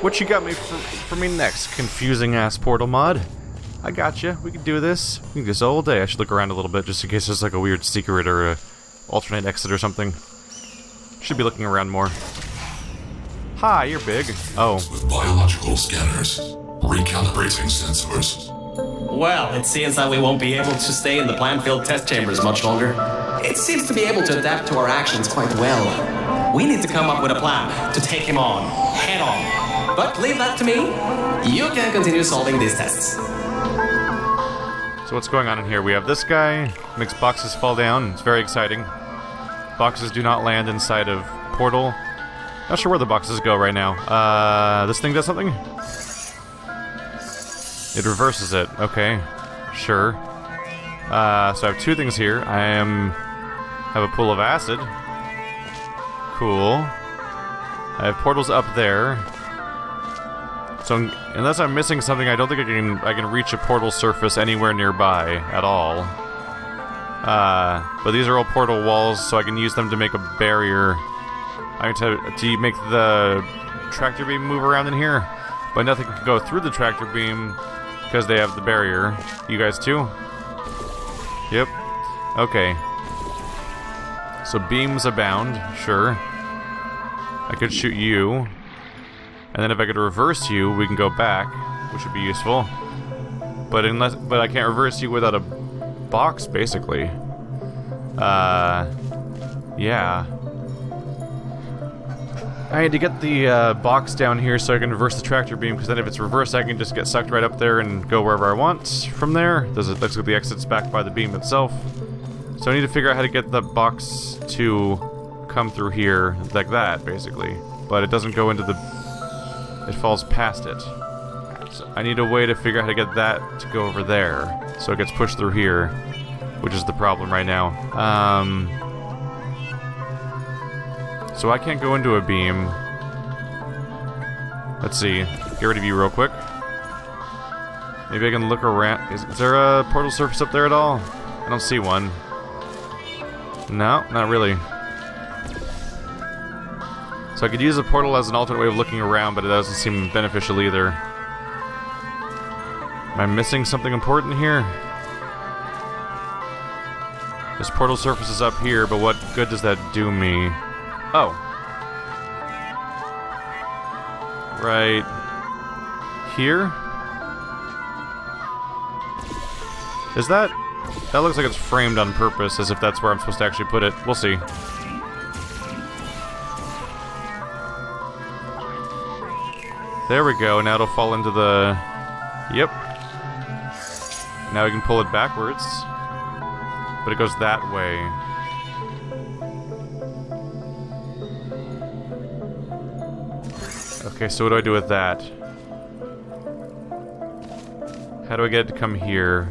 What you got me for me next, confusing ass portal mod? I got you. We can do this. We can do this all day. I should look around a little bit just in case there's like a weird secret or a alternate exit or something. Should be looking around more. Hi, you're big. Oh. With biological scanners, recalibrating sensors. Well, it seems that we won't be able to stay in the plant-filled test chambers much longer. It seems to be able to adapt to our actions quite well. We need to come up with a plan to take him on, head on. But leave that to me. You can continue solving these tests. So what's going on in here? We have this guy, makes boxes fall down. It's very exciting. Boxes do not land inside of portal. Not sure where the boxes go right now. This thing does something? It reverses it. Okay. Sure. So I have two things here. have a pool of acid. Cool. I have portals up there. So unless I'm missing something, I don't think I can reach a portal surface anywhere nearby at all. But these are all portal walls, so I can use them to make a barrier. I can to make the tractor beam move around in here, but nothing can go through the tractor beam because they have the barrier. You guys too? Yep. Okay. So beams abound, sure. I could shoot you, and then if I could reverse you, we can go back, which would be useful. But I can't reverse you without a box, basically. Yeah. I need to get the box down here so I can reverse the tractor beam, because then if it's reversed, I can just get sucked right up there and go wherever I want from there. Let's get the exits back by the beam itself. So I need to figure out how to get the box to come through here, like that, basically. But it doesn't go into the... It falls past it. So I need a way to figure out how to get that to go over there, so it gets pushed through here, which is the problem right now. So I can't go into a beam. Let's see. Get rid of you real quick. Maybe I can look around. Is there a portal surface up there at all? I don't see one. No, not really. So I could use a portal as an alternate way of looking around, but it doesn't seem beneficial either. Am I missing something important here? This portal surface is up here, but what good does that do me? Oh. Right here? Is that... That looks like it's framed on purpose, as if that's where I'm supposed to actually put it. We'll see. There we go, now it'll fall into the... Yep. Now we can pull it backwards. But it goes that way. Okay, so what do I do with that? How do I get it to come here?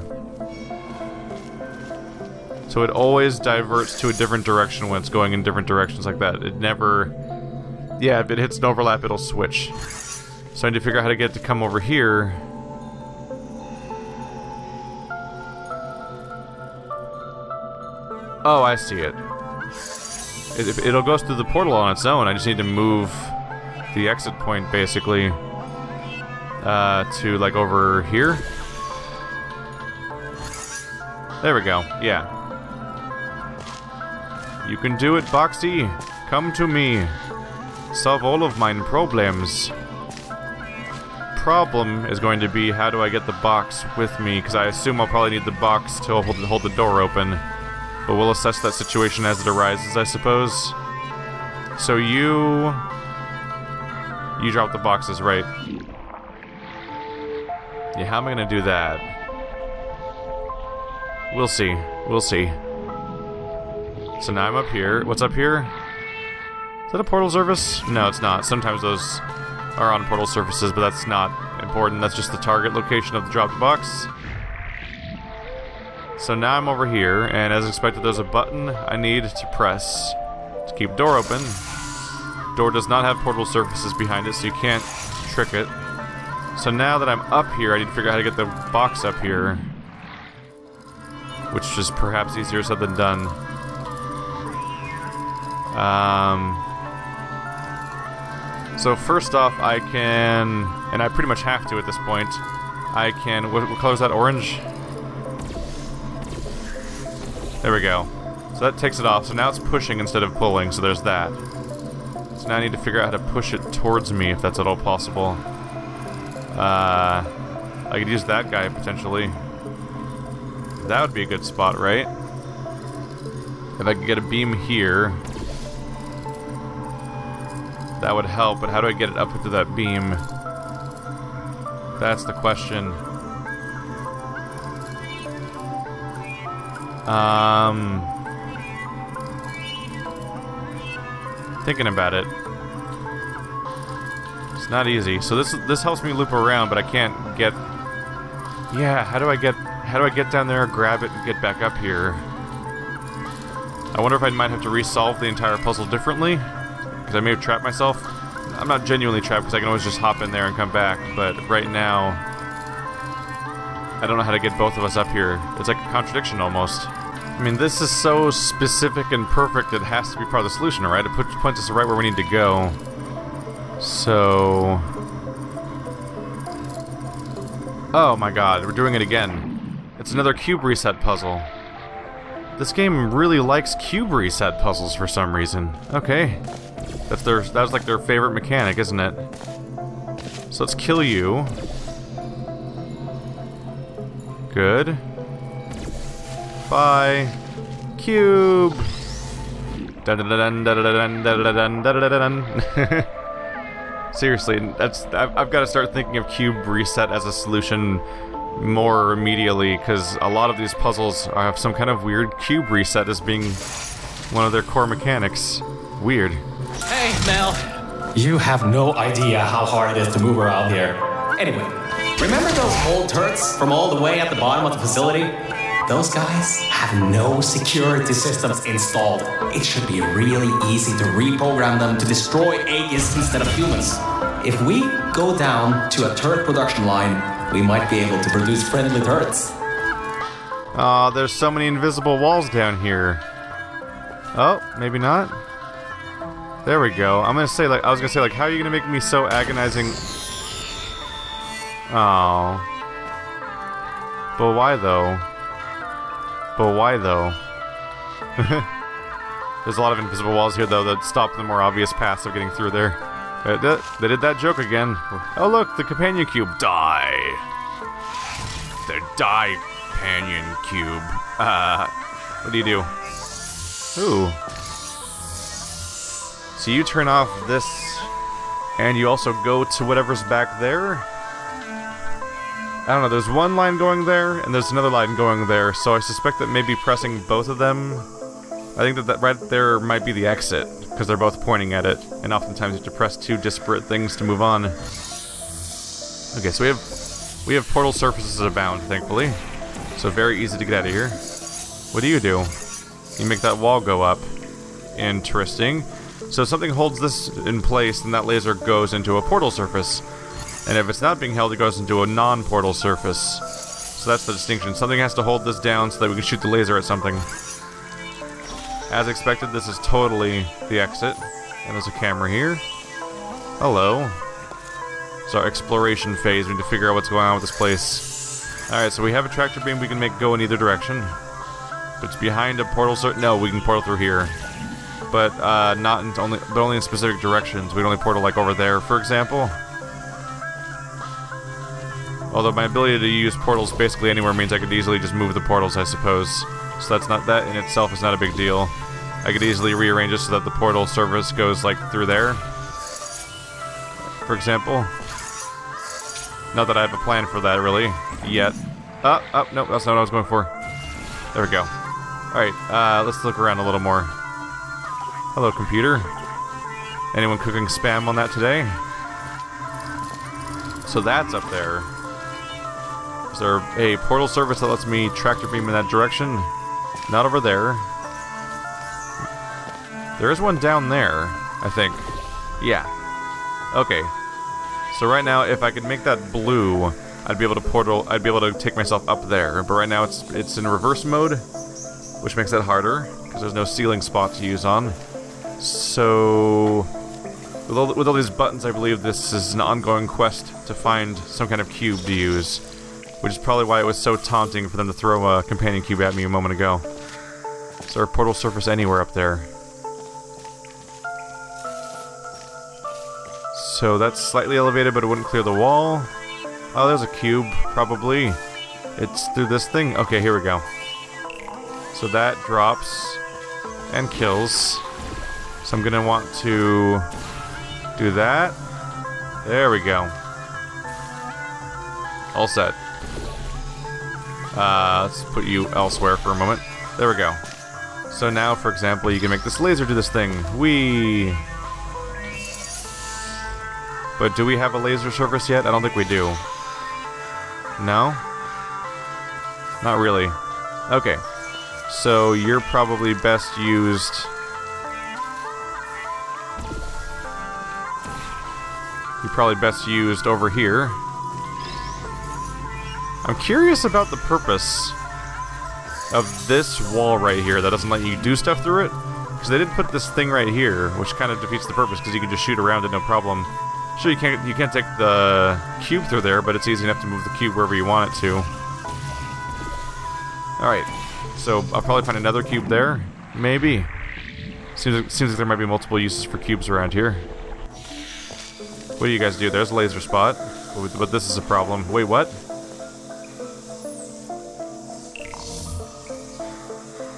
So it always diverts to a different direction when it's going in different directions like that. It never... Yeah, if it hits an overlap, it'll switch. So I need to figure out how to get it to come over here. Oh, I see it. It'll go through the portal on its own. I just need to move the exit point, basically, to, like, over here. There we go. Yeah. You can do it, Boxy. Come to me. Solve all of mine problems. Problem is going to be, how do I get the box with me? Because I assume I'll probably need the box to hold the door open. But we'll assess that situation as it arises, I suppose. So you drop the boxes, right? Yeah, how am I going to do that? We'll see. We'll see. So now I'm up here. What's up here? Is that a portal surface? No, it's not. Sometimes those are on portal surfaces, but that's not important. That's just the target location of the dropped box. So now I'm over here, and as expected, there's a button I need to press to keep door open. Door does not have portal surfaces behind it, so you can't trick it. So now that I'm up here, I need to figure out how to get the box up here, which is perhaps easier said than done. So first off, I can, and I pretty much have to at this point, I can, what color is that, orange? There we go. So that takes it off, so now it's pushing instead of pulling, so there's that. So now I need to figure out how to push it towards me, if that's at all possible. I could use that guy, potentially. That would be a good spot, right? If I could get a beam here, that would help, but how do I get it up into that beam? That's the question. Thinking about it. It's not easy. So this helps me loop around, but I can't get... Yeah, how do I get down there, grab it, and get back up here? I wonder if I might have to resolve the entire puzzle differently, because I may have trapped myself. I'm not genuinely trapped, because I can always just hop in there and come back, but right now, I don't know how to get both of us up here. It's like a contradiction, almost. I mean, this is so specific and perfect, it has to be part of the solution, right? It points us right where we need to go. So... Oh my god, we're doing it again. It's another cube reset puzzle. This game really likes cube reset puzzles for some reason. Okay. That was like their favorite mechanic, isn't it? So let's kill you. Good. Bye. Cube. Seriously, I've got to start thinking of cube reset as a solution more immediately, because a lot of these puzzles have some kind of weird cube reset as being one of their core mechanics. Weird. Hey, Mel. You have no idea how hard it is to move around here. Anyway, remember those old turrets from all the way at the bottom of the facility? Those guys have no security systems installed. It should be really easy to reprogram them to destroy aliens instead of humans. If we go down to a turret production line, we might be able to produce friendly turrets. Aw, there's so many invisible walls down here. Oh, maybe not. There we go. I was gonna say, how are you gonna make me so agonizing? Oh. But why though? There's a lot of invisible walls here, though, that stop the more obvious paths of getting through there. They did that joke again. Oh, look, the companion cube. Die. The die companion cube. What do you do? Ooh. So you turn off this, and you also go to whatever's back there? I don't know, there's one line going there, and there's another line going there, so I suspect that maybe pressing both of them... I think that right there might be the exit, because they're both pointing at it, and oftentimes you have to press two disparate things to move on. Okay, so we have portal surfaces abound, thankfully. So very easy to get out of here. What do? You make that wall go up. Interesting. So if something holds this in place, then that laser goes into a portal surface. And if it's not being held, it goes into a non-portal surface. So that's the distinction. Something has to hold this down so that we can shoot the laser at something. As expected, this is totally the exit. And there's a camera here. Hello. It's our exploration phase. We need to figure out what's going on with this place. Alright, so we have a tractor beam we can make go in either direction. But it's behind a portal no, we can portal through here. But only in specific directions. We'd only portal like over there, for example. Although my ability to use portals basically anywhere means I could easily just move the portals, I suppose. So that in itself is not a big deal. I could easily rearrange it so that the portal service goes like through there, for example. Not that I have a plan for that really yet. No, that's not what I was going for. There we go. Alright, let's look around a little more. Hello, computer. Anyone cooking spam on that today? So that's up there. Is there a portal service that lets me tractor beam in that direction? Not over there. There is one down there, I think. Yeah. Okay. So right now, if I could make that blue, I'd be able to take myself up there. But right now it's in reverse mode, which makes that harder, because there's no ceiling spot to use on. So With all these buttons, I believe this is an ongoing quest to find some kind of cube to use, which is probably why it was so taunting for them to throw a companion cube at me a moment ago. Is there a portal surface anywhere up there? So that's slightly elevated, but it wouldn't clear the wall. Oh, there's a cube, probably. It's through this thing? Okay, here we go. So that drops and kills. So I'm gonna want to do that. There we go. All set. Let's put you elsewhere for a moment. There we go. So now, for example, you can make this laser do this thing. Whee! But do we have a laser surface yet? I don't think we do. No? Not really. Okay. So you're probably best used... You're probably best used over here. I'm curious about the purpose of this wall right here that doesn't let you do stuff through it. Because they did put this thing right here, which kind of defeats the purpose because you can just shoot around it no problem. Sure, you can't take the cube through there, but it's easy enough to move the cube wherever you want it to. Alright, so I'll probably find another cube there. Maybe. Seems like there might be multiple uses for cubes around here. What do you guys do? There's a laser spot. But this is a problem. Wait, what?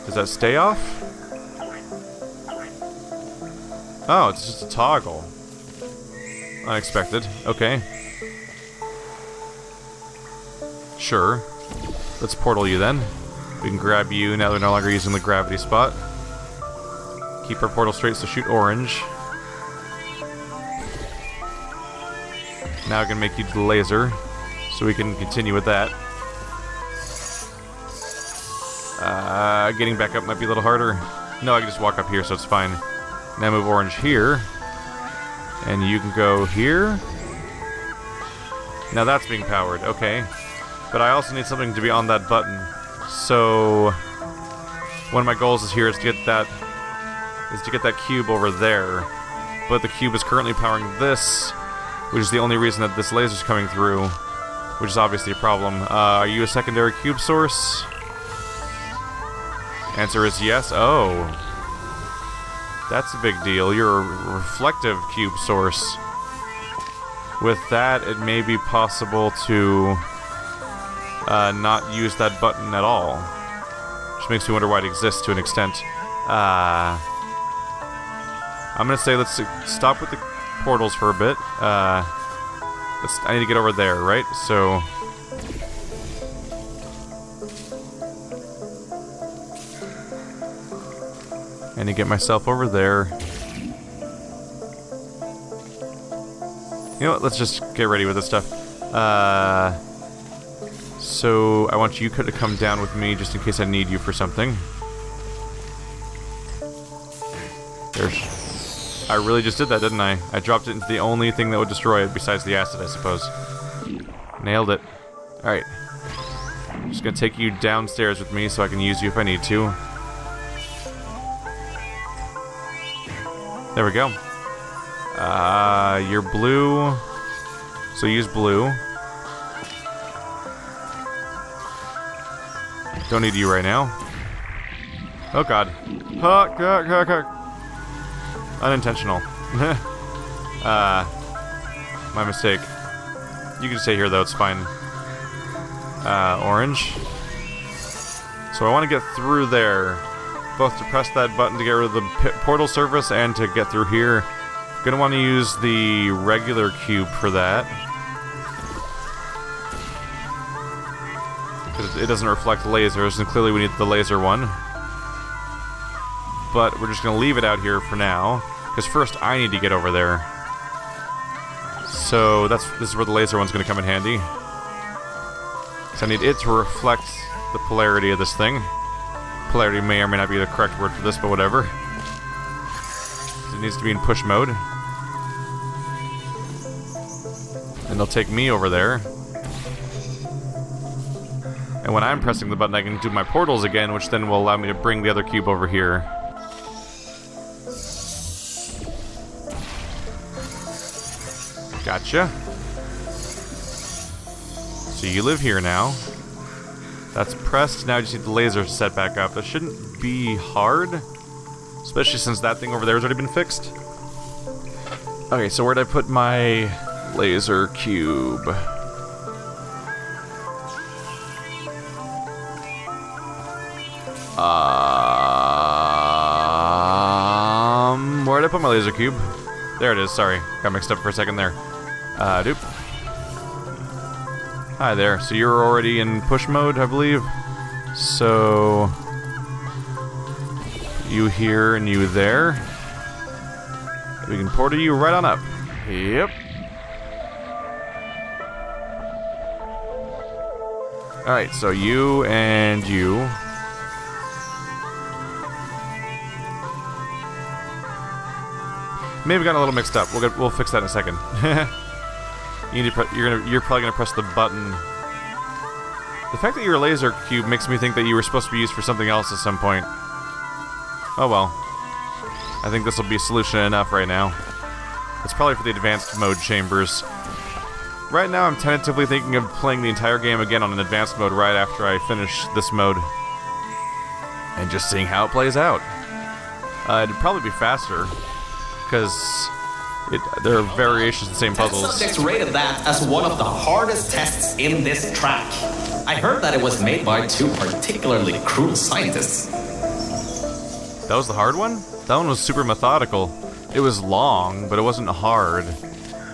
Does that stay off? Oh, it's just a toggle. Unexpected. Okay. Sure. Let's portal you then. We can grab you now that we're no longer using the gravity spot. Keep our portal straight, so shoot orange. Now I can make you the laser, so we can continue with that. Getting back up might be a little harder. No, I can just walk up here, so it's fine. Now move orange here. And you can go here. Now that's being powered, okay. But I also need something to be on that button. So one of my goals is here is to get that cube over there. But the cube is currently powering this, which is the only reason that this laser's coming through, which is obviously a problem. Are you a secondary cube source? Answer is yes. Oh. That's a big deal. You're a reflective cube source. With that, it may be possible to not use that button at all. Which makes me wonder why it exists to an extent. I'm gonna say let's stop with the portals for a bit. I need to get over there, right? So... I need to get myself over there. You know what? Let's just get ready with this stuff. So I want you to come down with me just in case I need you for something. I really just did that, didn't I? I dropped it into the only thing that would destroy it besides the acid, I suppose. Nailed it. Alright. Just gonna take you downstairs with me so I can use you if I need to. There we go. You're blue. So use blue. Don't need you right now. Oh god. Unintentional. My mistake. You can stay here though, it's fine. Orange. So I want to get through there. Both to press that button to get rid of the portal surface and to get through here. Gonna want to use the regular cube for that. Because it doesn't reflect lasers, and clearly we need the laser one. But we're just gonna leave it out here for now. Because first I need to get over there. So this is where the laser one's gonna come in handy. So I need it to reflect the polarity of this thing. Polarity may or may not be the correct word for this, but whatever. It needs to be in push mode. And it'll take me over there. And when I'm pressing the button, I can do my portals again, which then will allow me to bring the other cube over here. Gotcha. So you live here now. That's pressed. Now I just need the laser set back up. That shouldn't be hard. Especially since that thing over there has already been fixed. Okay, so where'd I put my laser cube? Where'd I put my laser cube? There it is, sorry. Got mixed up for a second there. Doop. Hi there. So you're already in push mode, I believe. So... you here and you there. We can portal you right on up. Yep. Alright, so you and you. Maybe got a little mixed up. We'll fix that in a second. You're probably gonna press the button. The fact that you're a laser cube makes me think that you were supposed to be used for something else at some point. Oh well. I think this will be solution enough right now. It's probably for the advanced mode chambers. Right now I'm tentatively thinking of playing the entire game again on an advanced mode right after I finish this mode. And just seeing how it plays out. It'd probably be faster. Because there are variations in the same puzzles. Test subjects rated that as one of the hardest tests in this track. I heard that it was made by 2 particularly cruel scientists. That was the hard one? That one was super methodical. It was long, but it wasn't hard.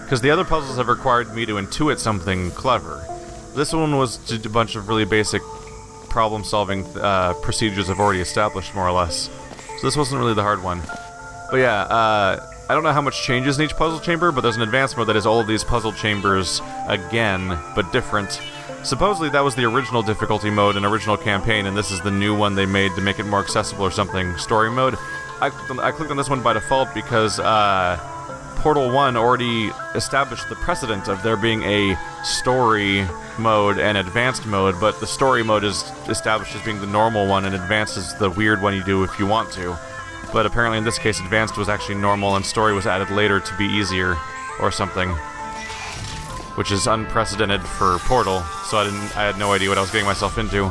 Because the other puzzles have required me to intuit something clever. This one was just a bunch of really basic problem-solving procedures I've already established, more or less. So this wasn't really the hard one. But yeah, I don't know how much changes in each puzzle chamber, but there's an advanced mode that is all of these puzzle chambers again, but different. Supposedly that was the original difficulty mode and original campaign, and this is the new one they made to make it more accessible or something. Story mode. I clicked on this one by default because Portal 1 already established the precedent of there being a story mode and advanced mode, but the story mode is established as being the normal one, and advanced is the weird one you do if you want to. But apparently in this case, advanced was actually normal and story was added later to be easier, or something. Which is unprecedented for Portal, so I had no idea what I was getting myself into.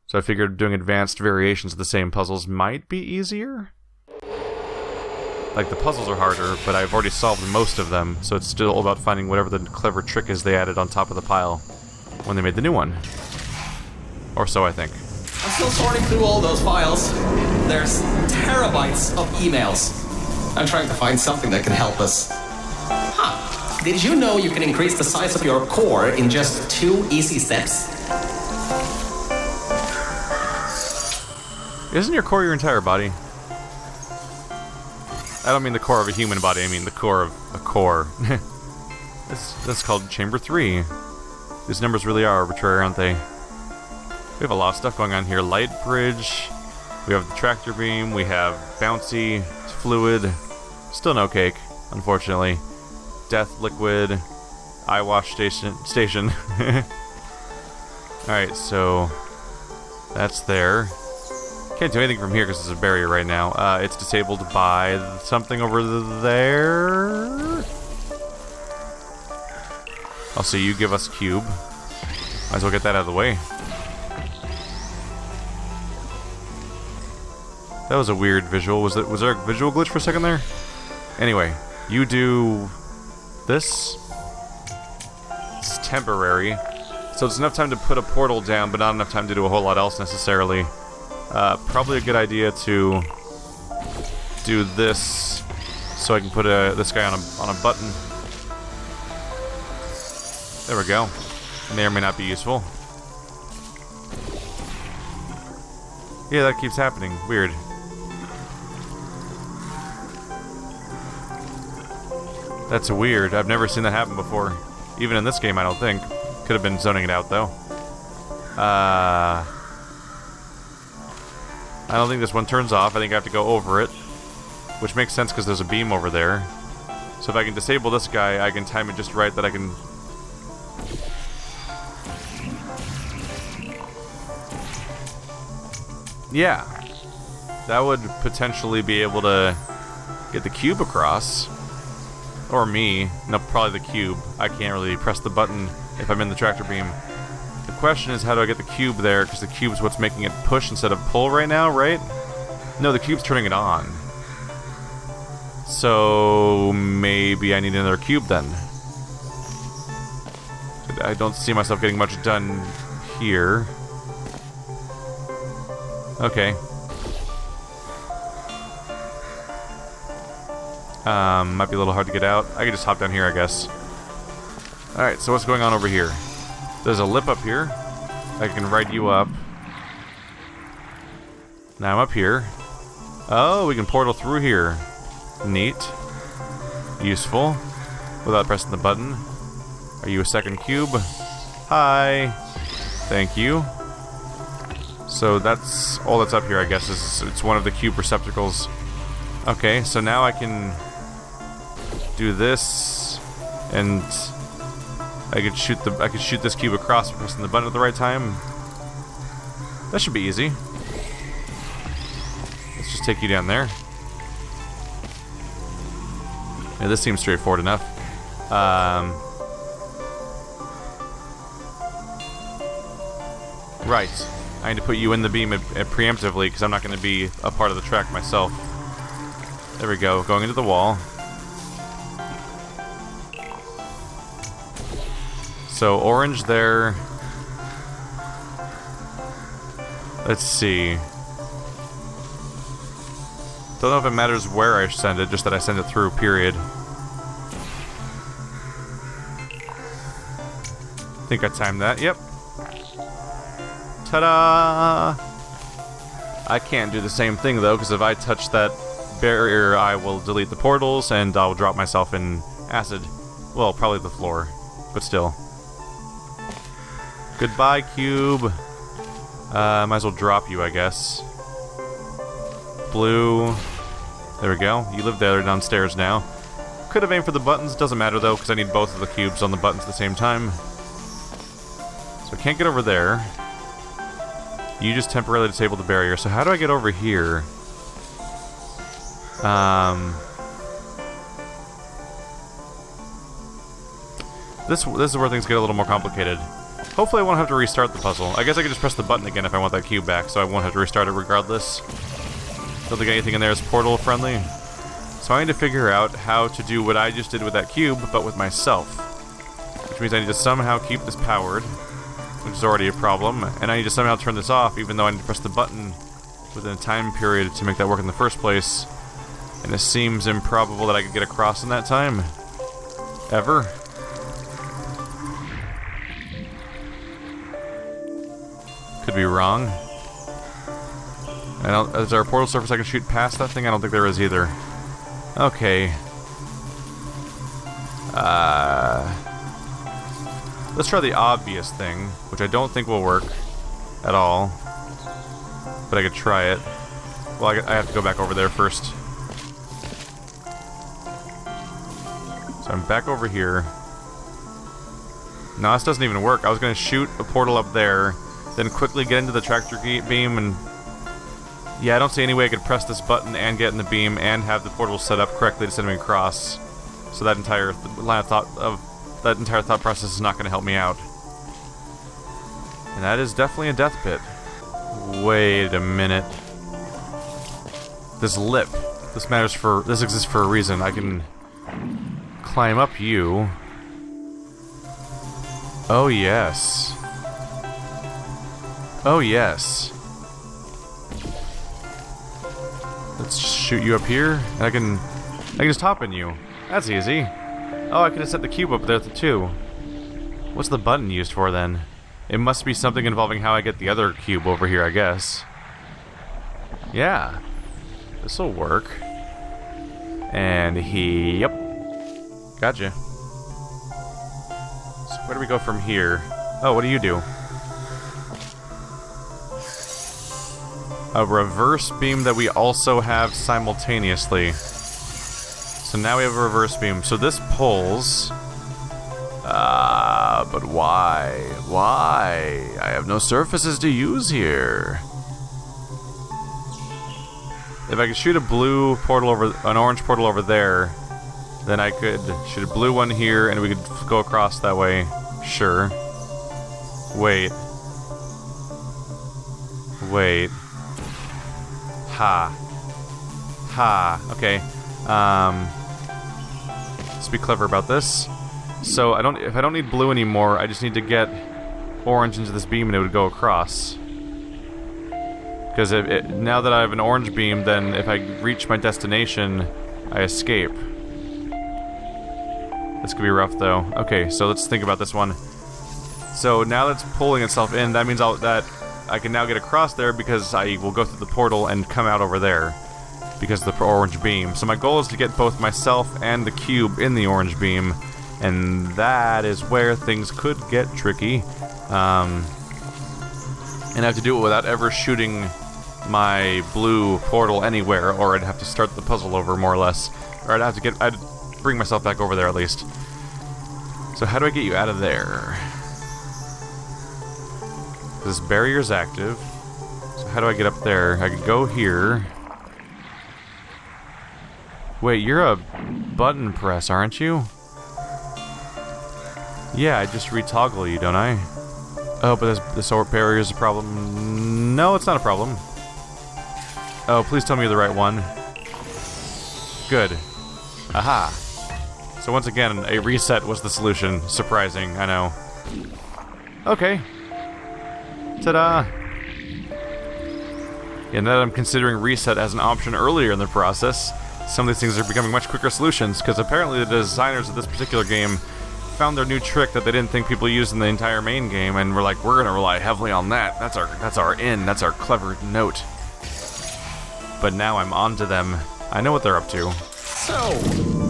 So I figured doing advanced variations of the same puzzles might be easier? Like, the puzzles are harder, but I've already solved most of them, so it's still about finding whatever the clever trick is they added on top of the pile when they made the new one. Or so I think. I'm still sorting through all those files. There's terabytes of emails. I'm trying to find something that can help us. Huh. Did you know you can increase the size of your core in just 2 easy steps? Isn't your core your entire body? I don't mean the core of a human body, I mean the core of a core. That's called Chamber 3. These numbers really are arbitrary, aren't they? We have a lot of stuff going on here. Light bridge, we have the tractor beam, we have bouncy, fluid, still no cake, unfortunately. Death liquid, eye wash station. Alright, so that's there. Can't do anything from here because there's a barrier right now. It's disabled by something over there. Also, you give us cube. Might as well get that out of the way. That was a weird visual. Was there a visual glitch for a second there? Anyway, you do this. It's temporary. So it's enough time to put a portal down, but not enough time to do a whole lot else necessarily. Probably a good idea to do this so I can put this guy on a button. There we go. May or may not be useful. Yeah, that keeps happening. Weird. That's weird. I've never seen that happen before. Even in this game, I don't think. Could have been zoning it out, though. I don't think this one turns off. I think I have to go over it. Which makes sense because there's a beam over there. So if I can disable this guy, I can time it just right that I can... Yeah. That would potentially be able to get the cube across. Or me. No, probably the cube. I can't really press the button if I'm in the tractor beam. The question is, how do I get the cube there? Because the cube's what's making it push instead of pull right now, right? No, the cube's turning it on. So maybe I need another cube then. I don't see myself getting much done here. Okay. Might be a little hard to get out. I can just hop down here, I guess. Alright, so what's going on over here? There's a lip up here. I can ride you up. Now I'm up here. Oh, we can portal through here. Neat. Useful. Without pressing the button. Are you a second cube? Hi. Thank you. So that's all that's up here, I guess. It's one of the cube receptacles. Okay, so now I can do this, and I could shoot this cube across by pressing the button at the right time. That should be easy. Let's just take you down there. Yeah, this seems straightforward enough. Right. I need to put you in the beam preemptively because I'm not going to be a part of the track myself. There we go. Going into the wall. So orange there. Let's see. Don't know if it matters where I send it, just that I send it through, period. Think I timed that. Yep. Ta-da! I can't do the same thing though, because if I touch that barrier, I will delete the portals and I'll drop myself in acid. Well, probably the floor, but still. Goodbye, cube. Might as well drop you, I guess. Blue. There we go. You live there downstairs now. Could have aimed for the buttons. Doesn't matter though, because I need both of the cubes on the buttons at the same time. So I can't get over there. You just temporarily disabled the barrier. So how do I get over here? This is where things get a little more complicated. Hopefully I won't have to restart the puzzle. I guess I could just press the button again if I want that cube back, so I won't have to restart it regardless. Don't think anything in there is portal friendly. So I need to figure out how to do what I just did with that cube, but with myself. Which means I need to somehow keep this powered, which is already a problem, and I need to somehow turn this off, even though I need to press the button within a time period to make that work in the first place. And it seems improbable that I could get across in that time. Ever. Could be wrong. Is there a portal surface I can shoot past that thing? I don't think there is either. Okay. Let's try the obvious thing, which I don't think will work at all. But I could try it. Well, I have to go back over there first. So I'm back over here. No, this doesn't even work. I was going to shoot a portal up there, then quickly get into the tractor beam and... Yeah, I don't see any way I could press this button and get in the beam and have the portal set up correctly to send me across. So that entire line of thought that entire thought process is not going to help me out. And that is definitely a death pit. Wait a minute. This lip. This exists for a reason. I can climb up you. Oh yes. Oh yes. Let's just shoot you up here. I can just hop in you. That's easy. Oh, I could have set the cube up there too. What's the button used for then? It must be something involving how I get the other cube over here, I guess. Yeah. This'll work. And yep. Gotcha. So where do we go from here? Oh, what do you do? A reverse beam that we also have simultaneously. So now we have a reverse beam. So this pulls. But why? Why? I have no surfaces to use here. If I could shoot a blue portal over, an orange portal over there, Then I could shoot a blue one here, and we could go across that way. Sure. Wait. Wait. Ha. Ha. Okay. Let's be clever about this. So if I don't need blue anymore, I just need to get orange into this beam and it would go across. Because now that I have an orange beam, then if I reach my destination, I escape. This could be rough though. Okay, so let's think about this one. So now that's pulling itself in, that means that I can now get across there because I will go through the portal and come out over there. Because of the orange beam. So my goal is to get both myself and the cube in the orange beam. And that is where things could get tricky. And I have to do it without ever shooting my blue portal anywhere, or I'd have to start the puzzle over more or less. Or I'd bring myself back over there at least. So how do I get you out of there? This barrier's active. So how do I get up there? I could go here. Wait, you're a button press, aren't you? Yeah, I just retoggle you, don't I? Oh, but this barrier is a problem. No, it's not a problem. Oh, please tell me you're the right one. Good. Aha. So once again, a reset was the solution. Surprising, I know. Okay. Ta-da! And now that I'm considering reset as an option earlier in the process, some of these things are becoming much quicker solutions, because apparently the designers of this particular game found their new trick that they didn't think people used in the entire main game, and we're like, we're gonna rely heavily on that. That's our clever note. But now I'm on to them. I know what they're up to. So,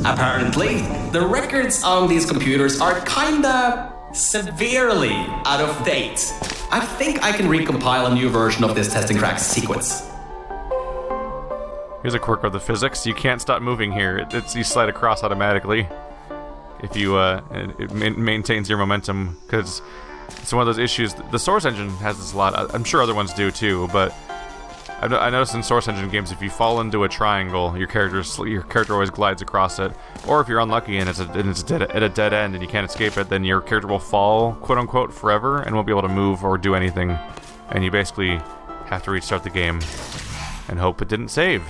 apparently, the records on these computers are kinda severely out of date. I think I can recompile a new version of this testing track sequence. Here's a quirk of the physics. You can't stop moving here. You slide across automatically. If you, it maintains your momentum, because it's one of those issues. The Source Engine has this a lot. I'm sure other ones do too, but I noticed in Source Engine games, if you fall into a triangle, your character always glides across it. Or if you're unlucky and it's at a dead end and you can't escape it, then your character will fall, quote unquote, forever and won't be able to move or do anything. And you basically have to restart the game and hope it didn't save.